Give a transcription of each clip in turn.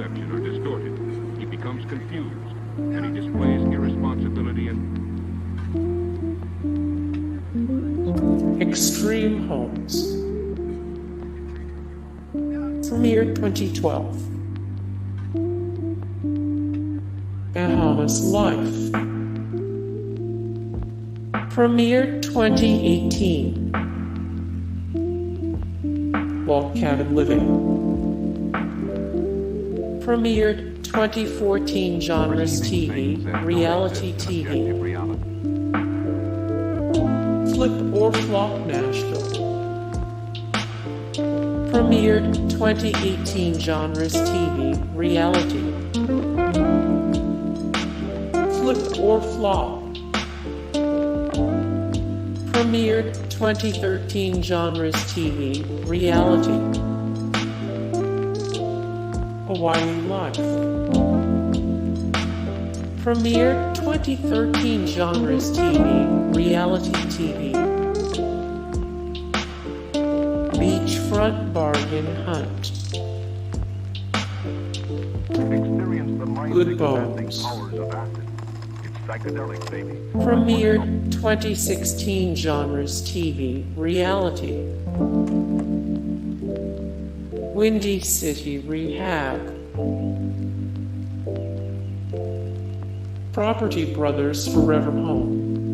perception are distorted. He becomes confused, and he displays irresponsibility and Extreme Homes. Premiered 2012. Bahamas Life. Premiered 2018. Log Cabin Living. Premiered 2014. Genres TV, Reality TV. Flip or Flop Nashville. Premiered 2018. Genres TV, Reality. Flip or Flop. Premiered 2013. Genres TV, Reality. Hawaii Life. Premiered 2013. Genres TV, Reality TV. Beachfront Bargain Hunt. Good Bones. Premiered 2016. Genres TV, Reality. Windy City Rehab. Property Brothers Forever Home.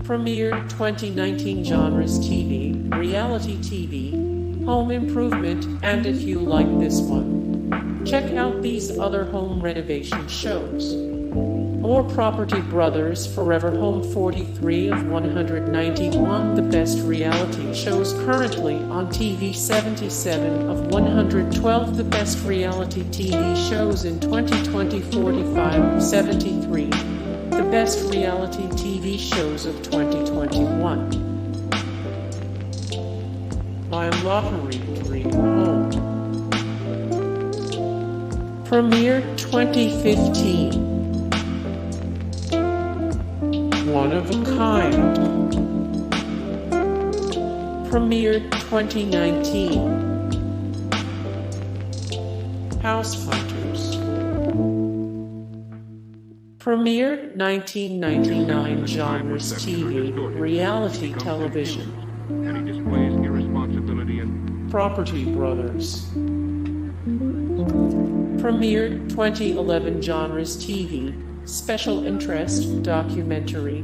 Premiered 2019. Genres TV, Reality TV, Home Improvement, and if you like this one, check out these other home renovation shows. More Property Brothers Forever Home. 43 of 191 the best reality shows currently on TV. 77 of 112 the best reality TV shows in 2020. 45 of 73 the best reality TV shows of 2021. My Lottery Dream Home. Premiered 2015. One of a Kind. Premiered 2019. House Hunters. Premiered 1999. Genres TV, Reality Television. and he displays irresponsibility and Property Brothers. Premiered 2011. Genres TV, Special Interest, Documentary,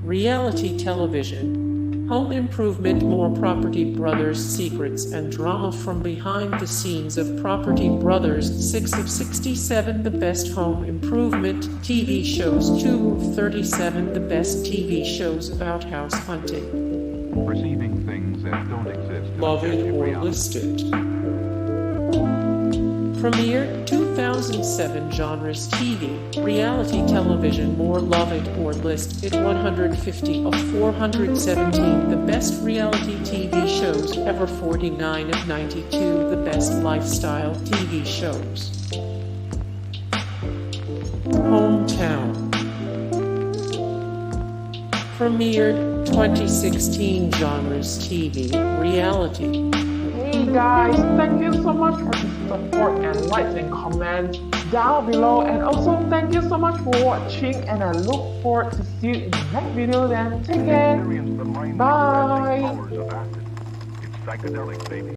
Reality Television, Home Improvement. More Property Brothers secrets and drama from behind the scenes of Property Brothers. 6 of 67 the best home improvement TV shows. 2 of 37 the best TV shows about house hunting. perceiving things that don't exist. Love it or list it. Premiered 2007. Genres TV, Reality Television. More Love It or List It. 150 of 417 the best reality TV shows ever. 49 of 92 the best lifestyle TV shows. Hometown. Premiered 2016. Genres TV, Reality. Hey guys, thank you so much for the support and likes and comments down below, and also thank you so much for watching, and I look forward to see you in the next video. Then take care. Bye. It's psychedelic, baby.